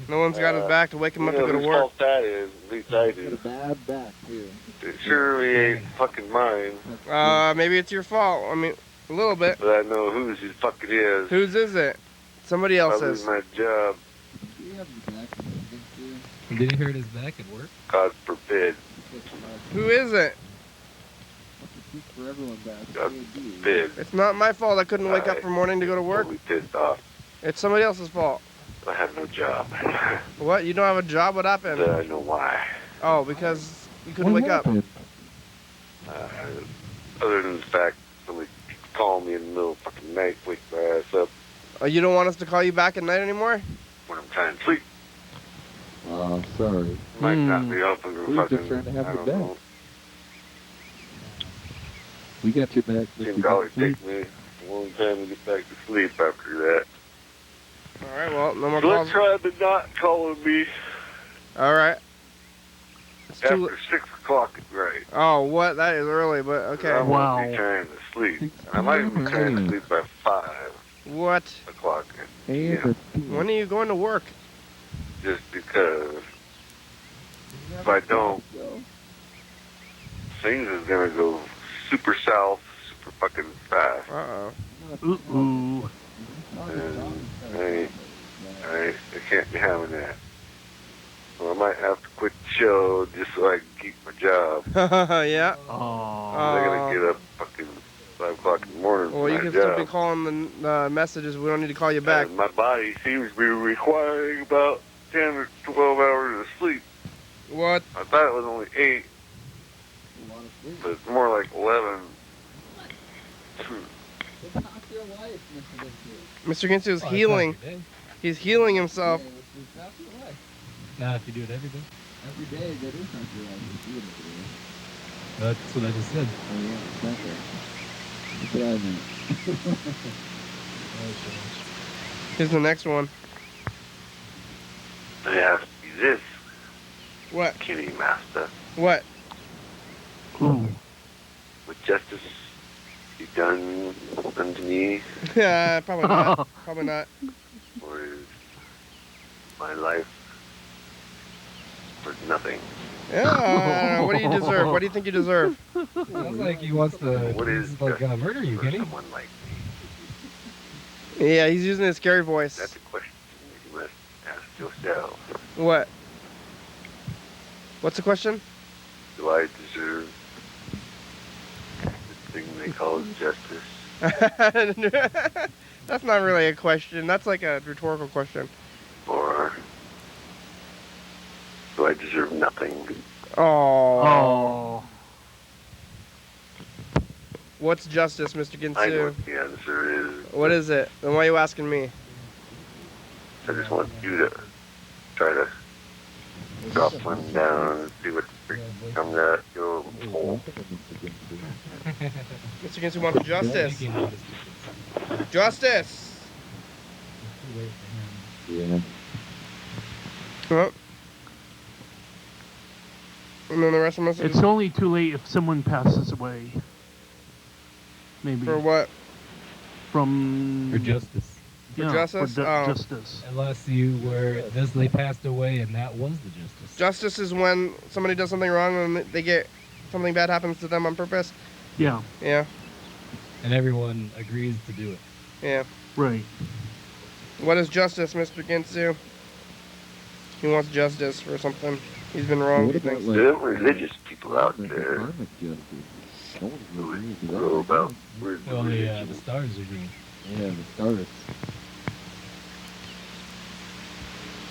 No one's got his back to wake him up to go to whose work. fault that is, at least I Got a do. bad back, too. It surely ain't fucking mine, Maybe it's your fault. I mean, a little bit. but I know whose it fucking is. Whose is it? Somebody If I else's. lose my job, Do you have your back? Did he hurt his back at work? God forbid. Who is it? Speak for everyone back. God forbid. It's not my fault. I couldn't wake up for morning to go to work. Totally pissed off. It's somebody else's fault. I have no job. What? You don't have a job? What happened? I know why. Oh, because you couldn't wake up. Other than the fact somebody called me in the middle of the fucking night, wake my ass up Oh, you don't want us to call you back at night anymore? when I'm trying to sleep. Oh, sorry. Might not be up and We're fucking, just trying to have I your don't back. know. We got your back. Seems to always take me a long time to get back to sleep after that. All right, well, no more So calls. let's try the not calling me All right. It's too. after 6 o'clock is right. Oh, what? That is early, but okay. I won't be trying to sleep. And I might even be trying to sleep by 5 What? o'clock. And When are you going to work? Just because if I don't, things is gonna go super south, super fucking fast. Uh-oh. Ooh. And I can't be having that. So I might have to quit the show just so I can keep my job. Yeah. I gotta get up fucking 5 o'clock in the morning. Well, for you my can job. still be calling the messages. We don't need to call you back. And my body seems to be requiring about 10 or 12 hours of sleep. What? I thought it was only 8, but it's more like 11. Mr. Ginsu is healing. He's healing himself. Nah, if you do it every day. Every day, that is not your life. You do it every day. That's what I just said. Oh, yeah, exactly. That's what I meant. Here's the next one. I ask you this, What? Kitty Master. What? Would justice be done unto me, Yeah, probably not. Probably not. or is my life for nothing? Yeah, I don't know. What do you deserve? What do you think you deserve? Sounds like he wants to What is like murder you, for Kenny. someone like me? Yeah, he's using his scary voice. That's a question you must ask yourself. What? What's the question? Do I deserve this thing they call justice? That's not really a question. That's like a rhetorical question. Or do I deserve nothing? Oh. What's justice, Mr. I know Ginsu? what the answer is. What is it? Then why are you asking me? I just want you to try to drop one down and see what comes out your hole. Mr. Ginsu wants justice. Justice! Yeah. Well. And then the rest of us. It's only too late if someone passes away. Maybe. For what? From... For justice. For justice? Justice. Unless they passed away and that was the justice. Justice is when somebody does something wrong and they get something bad happens to them on purpose. Yeah. Yeah. And everyone agrees to do it. Yeah. Right. What is justice, Mr. Ginsu? He wants justice for something. He's been wrong, he thinks. There are religious people out there who know about Well, the stars agree. Yeah, the stars.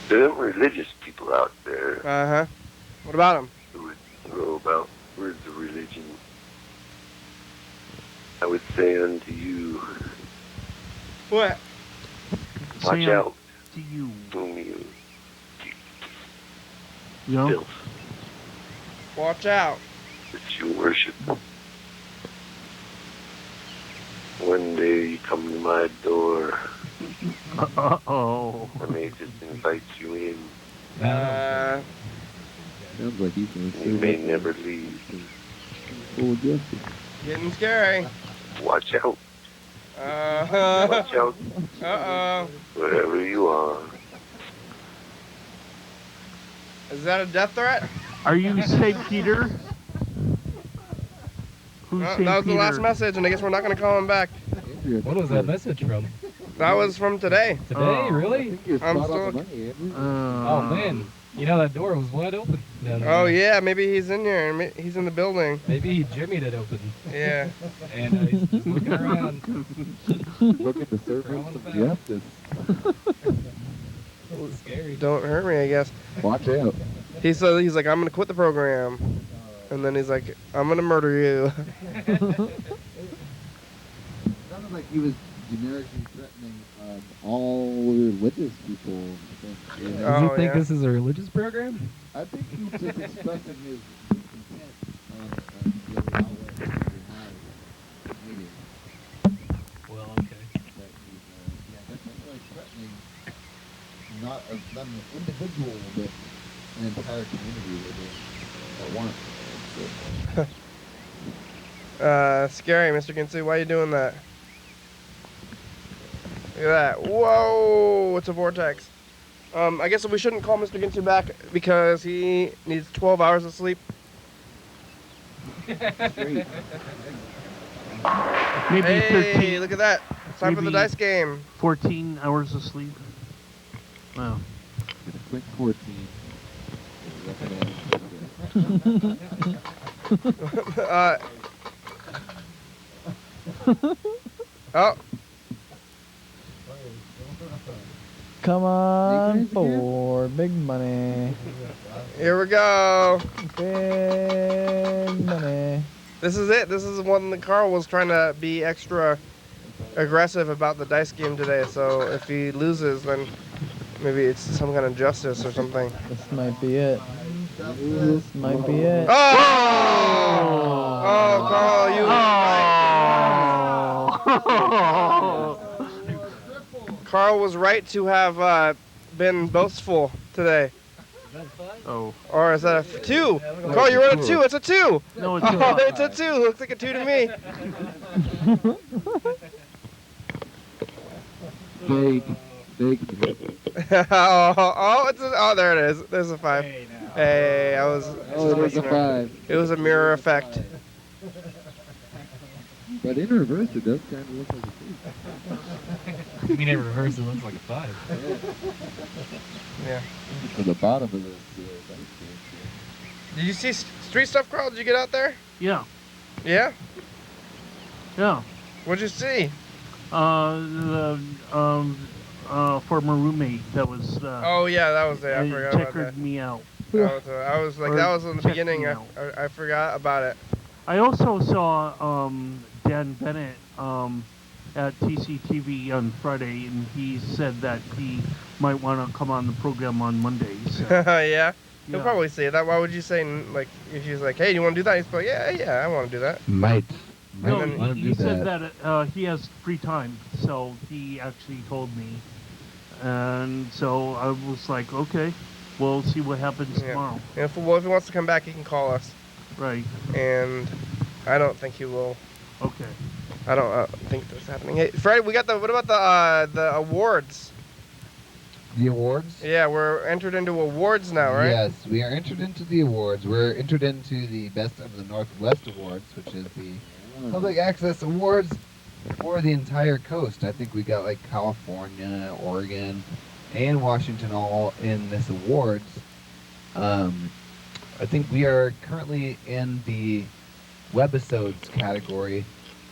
There are religious people out there Uh-huh. What about him? who would know about words of religion. I would say unto you, What? watch out to you. whom you Yeah. filth Watch out. that you worship. One day you come to my door, Uh-oh. I may just invite you in. Sounds like he's going to You may never leave. full justice. Getting scary. Watch out. Uh-huh. Watch out. Uh-oh. Wherever you are. Is that a death threat? Are you St. Peter? Who's St. That was the last Peter? message, and I guess we're not going to call him back. What was that message from? That was from today. Today? Really? I'm still... Oh, man. You know, that door was wide open down there. Oh, yeah, maybe he's in here. He's in the building. Maybe he jimmied it open. Yeah. And he's just looking around. Look at the servants of justice. This is scary. Don't hurt me, I guess. Watch out. He's like, I'm going to quit the program. And then he's like, I'm going to murder you. It sounded like he was generically threatening all religious people. Do you think this is a religious program? I think he's just expressing his content on the outlet that he has meeting. Well, okay. That he's, definitely threatening not an individual, but an entire community at once. Scary, Mr. Ginsu. Why are you doing that? Look at that. Whoa! It's a vortex. I guess we shouldn't call Mr. Ginsu back because he needs 12 hours of sleep. Maybe Hey, 13. look at that. It's time for the Maybe dice game. 14 hours of sleep. Wow. Get a quick 14. Oh. Come on for big money. Here we go. Big money. This is it. This is one that Carl was trying to be extra aggressive about the dice game today. So if he loses, then maybe it's some kind of justice or something. This might be it. This might be it. Oh! Oh, Carl, you... Carl was right to have been boastful today. Oh. Or is that a 2? Carl, you're on a 2. It's a 2. No, it's oh, it's a 2. Looks like a 2 to me. Fake. Oh, there it is. There's a 5. Hey, I was. Oh, there's a 5. It was a mirror effect. But in reverse, it does kind of look like a 3. I mean, in reverse, it looks like a 5. Yeah. To the bottom of this. Did you see street stuff, Carl? Did you get out there? Yeah. Yeah? Yeah. What'd you see? The former roommate that was. Oh yeah, that was it. I forgot about that. Checkered me out. I was like, Or that was in the checked beginning. me I, out. I forgot about it. I also saw Dan Bennett at TCTV on Friday, and he said that he might want to come on the program on Monday. So. Yeah? He'll Yeah. probably say that. Why would you say, like, if he's like, hey, do you want to do that? He's like, yeah, I want to do that. Might. No, And then- he said that he has free time, so he actually told me. And so I was like, okay, we'll see what happens tomorrow. And if he wants to come back, he can call us. Right. And I don't think he will. Okay. I don't think that's happening. Hey, Fred, what about the awards? The awards? Yeah, we're entered into awards now, right? Yes, we are entered into the awards. We're entered into the Best of the Northwest Awards, which is the public access awards for the entire coast. I think we got like California, Oregon, and Washington all in this awards. I think we are currently in the webisodes category,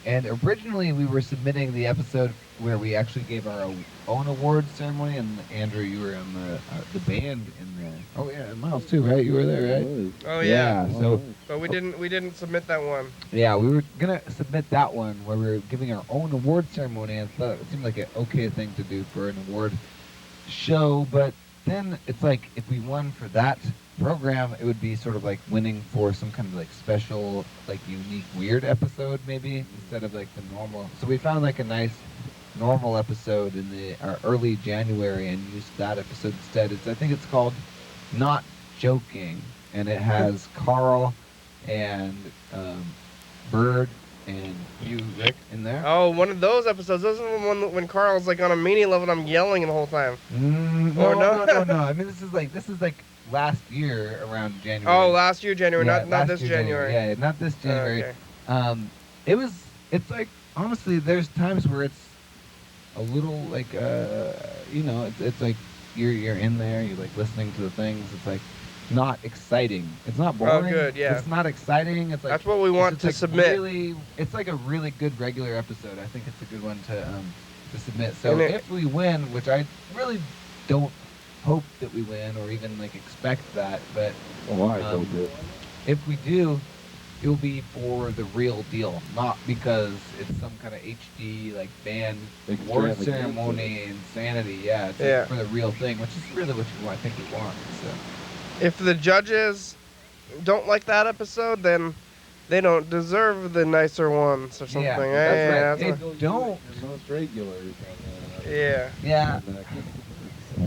and originally we were submitting the episode where we actually gave our own awards ceremony, and Andrew, you were in the band in there. Oh yeah, and Miles too, right? You were there, right? Oh yeah. So But we didn't submit that one. yeah, we were gonna submit that one where we were giving our own award ceremony, and thought it seemed like an okay thing to do for an award show. But then it's like if we won for that program, it would be sort of like winning for some kind of like special, like unique, weird episode maybe instead of like the normal. So we found like a nice normal episode in our early January and used that episode instead. I think it's called Not Joking, and it has Carl and Bird and you, Rick, in there. Oh, one of those episodes. Those are the one when Carl's like on a mania level and I'm yelling the whole time. No. I mean, this is like last year around January. Oh, last year January, Yeah, not this last year January. Yeah, not this January. Okay. It's like, honestly, there's times where it's a little like, it's like you're in there, you're like listening to the things. It's like not exciting. It's not boring. Oh, good, yeah. It's not exciting. It's like That's what we want to like submit. It's like a really good regular episode. I think it's a good one to submit. So And if we win, which I really don't hope that we win or even like expect that, but if we do, it will be for the real deal, not because it's some kind of HD like band award ceremony insanity. Yeah, it's like for the real thing, which is really what I think we want. So If the judges don't like that episode, then they don't deserve the nicer ones or something. Yeah, that's right. what- They don't. Most regulars. Yeah. Yeah.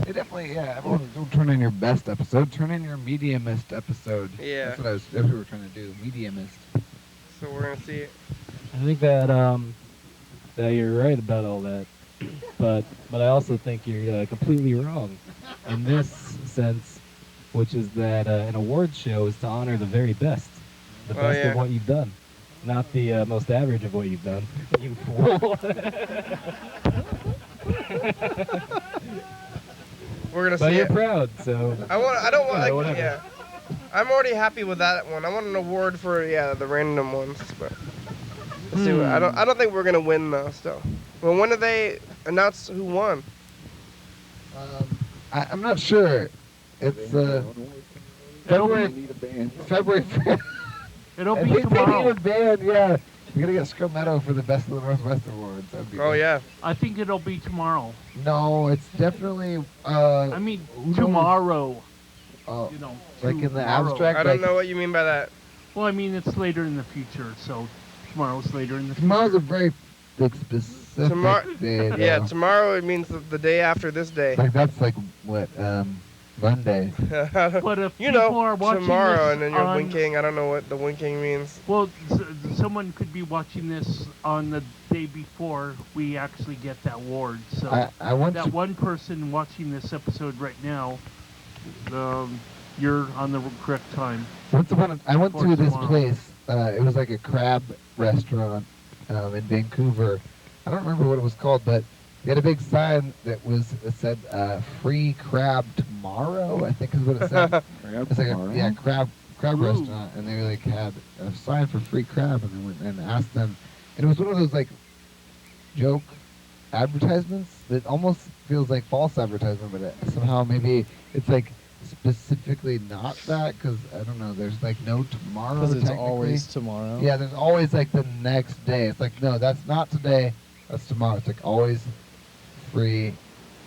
It definitely, yeah. Everyone, don't turn in your best episode. Turn in your mediumist episode. Yeah. That's what we were trying to do. Mediumist. So we're gonna see it. I think that that you're right about all that, but I also think you're completely wrong in this sense, which is that an awards show is to honor the very best, the best of what you've done, not the most average of what you've done. You fool. We're gonna But see you're it. proud, so. I don't want. Yeah, Like, whatever. yeah. I'm already happy with that one. I want an award for the random ones, but let's see. I don't think we're gonna win though. Still. Well, when do they announce who won? I'm not sure. It's February. February. It'll I be think they tomorrow. need a band, yeah. We gotta get Scrum Meadow for the Best of the Northwest Awards. That'd be great. yeah. I think it'll be tomorrow. No, it's definitely. I mean tomorrow. Oh, you know, like in the tomorrow. abstract. I don't know what you mean by that. Well, I mean it's later in the future, so tomorrow's later in the future. Tomorrow's a very big specific day. Yeah, though. tomorrow it means the day after this day. Like that's like what Monday. But if you people know, are watching tomorrow, this and then you're on- winking. I don't know what the winking means. Well, someone could be watching this on the day before we actually get that award. So I want that to- one person watching this episode right now, you're on the correct time. Once upon I went For to this tomorrow. place. It was like a crab restaurant in Vancouver. I don't remember what it was called, but They had a big sign that said "Free Crab Tomorrow," I think is what it said. It's like a crab restaurant, and they like had a sign for free crab, and they went and asked them, and it was one of those like joke advertisements that almost feels like false advertisement, but somehow maybe it's like specifically not that, because I don't know, there's like no tomorrow. Because it's technically. always tomorrow. Yeah, there's always like the next day. It's like, no, that's not today, that's tomorrow. It's like always free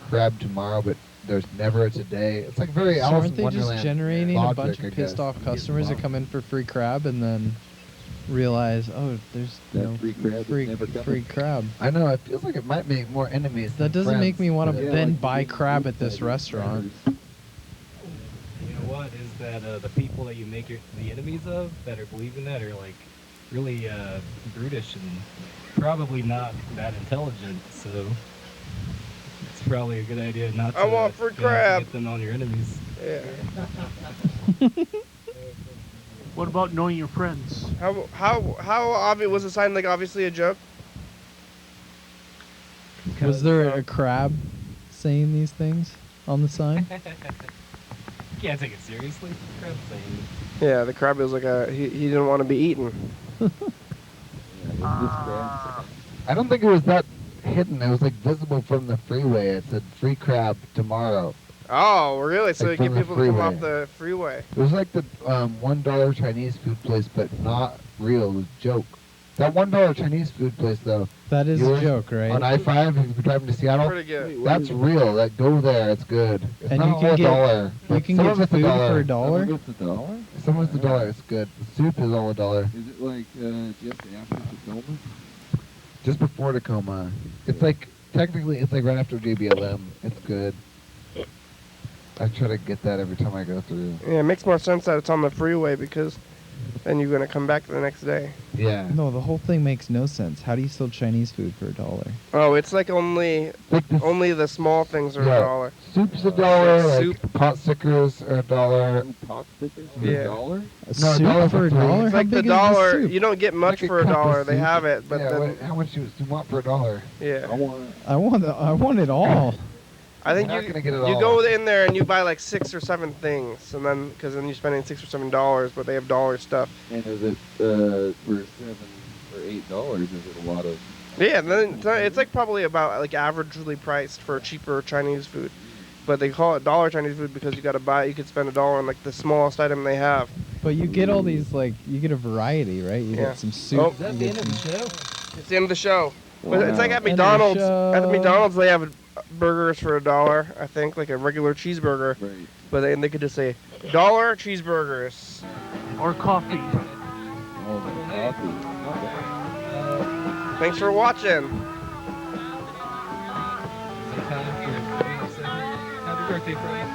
crab tomorrow, but there's never a today. It's like very So Alice aren't in they Wonderland just generating a logic, bunch I of pissed guess. off customers that come in for free crab and then realize, oh, there's no free crab. I know, it feels like it might make more enemies. That than doesn't make friends, me want but- to then buy crab at this restaurant. You know what is that the people that you make the enemies of that are believing that are like really brutish and probably not that intelligent, so it's probably a good idea not to, I want free crab. Get them on your enemies. Yeah. What about knowing your friends? How obvious was the sign? Like obviously a joke. Was there a crab saying these things on the sign? You can't take it seriously. Crab's saying Yeah, the crab was like he didn't want to be eaten. I don't think it was that hidden. It was like visible from the freeway. It said "Free Crab Tomorrow." Oh, really? So Like you get from the people to come off freeway. the freeway. It was like the $1 Chinese food place, but not real. It was a joke. That $1 Chinese food place, though. That is a yours joke, right? On I-5, if you're driving to Seattle, Pretty good. that's real. Like, go there. It's good. It's And not you all can a get- dollar. you but can some get of it's food a dollar. for a dollar? Some of it's a dollar? Some of it's a dollar. It's good. The soup is all a dollar. Is it like just after Tacoma? Just before Tacoma. It's like, technically, it's like right after JBLM. It's good. I try to get that every time I go through. Yeah, it makes more sense that it's on the freeway because then you're gonna come back the next day. Yeah. No, the whole thing makes no sense. How do you sell Chinese food for $1? Oh, it's like only the small things are Yeah. $1. Soup's a dollar. Like Soup. pot stickers are $1. Pot stickers for Yeah. $1? A No, soup $1 for for $1? $3. It's How like the big is dollar. soup? You don't get much Like a for cup of $1. They soup. have it, but yeah, then how much do you want for $1? yeah. I want it all. I think You're not gonna get it you all. go in there and you buy like 6 or 7 things, and then because then you're spending $6 or $7, but they have dollar stuff. And is it for $7 or $8? Is it a lot of? Yeah, and then it's like probably about like averagely priced for cheaper Chinese food, but they call it dollar Chinese food because you got to buy. You could spend $1 on like the smallest item they have. But you get all these, like, you get a variety, right? You Yeah. get some soup. Oh. Is that the end of the show? It's the end of the show. But it's like at End of the McDonald's. show. At McDonald's, they have burgers for $1, I think, like a regular cheeseburger. Right. But they could just say $1 cheeseburgers. Or coffee. Oh, the coffee. Not bad. Thanks for watching. Happy birthday, Frank.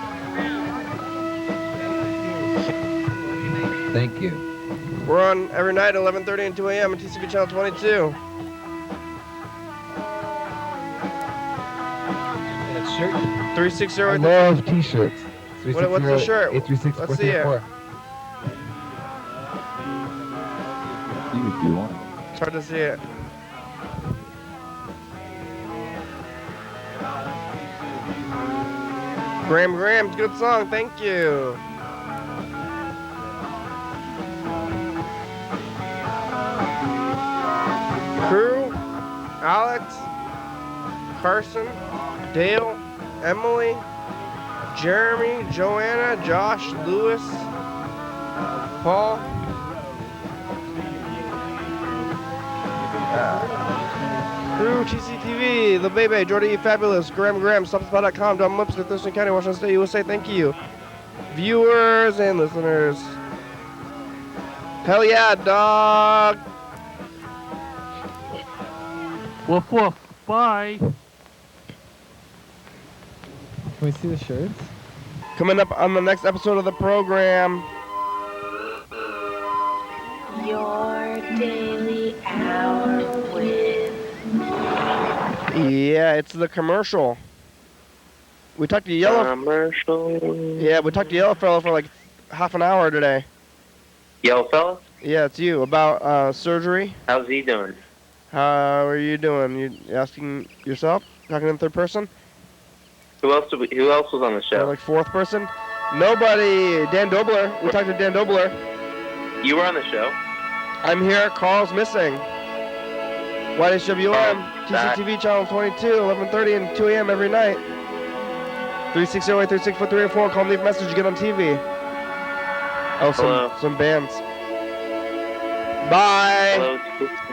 Thank you. We're on every night, 11:30 and 2 a.m. on TCTV channel 22. That shirt. 360. I love t-shirts. What's the shirt? 836 Let's see it. 434. If you want. It's hard to see it. Grams, good song, thank you. Crew, Alex, Carson, Dale, Emily, Jeremy, Joanna, Josh, Lewis, Paul. Crew, TCTV, The Bebe, Jordy E. Fabulous, Graham, StopSpot.com, Don Lipster, Thurston County, Washington State, USA, thank you. Viewers and listeners. Hell yeah, dog. Woof woof. Bye. Can we see the shirts? Coming up on the next episode of the program. Your daily hour with Yeah, it's the commercial. We talked to Yellow. Commercial. Yeah, we talked to Yellow Fella for like half an hour today. Yellow fella? Yeah, it's you about surgery. How's he doing? How are you doing? You asking yourself? Talking in third person? Who else was on the show? Or like fourth person? Nobody. Dan Dobler. We talked to Dan Dobler. You were on the show. I'm here. Carl's missing. YDHWM, TCTV channel 22, 11:30 and 2 a.m. every night. 360-836-4304. Call and leave a message. You get on TV. Oh, some bands. Bye. Hello.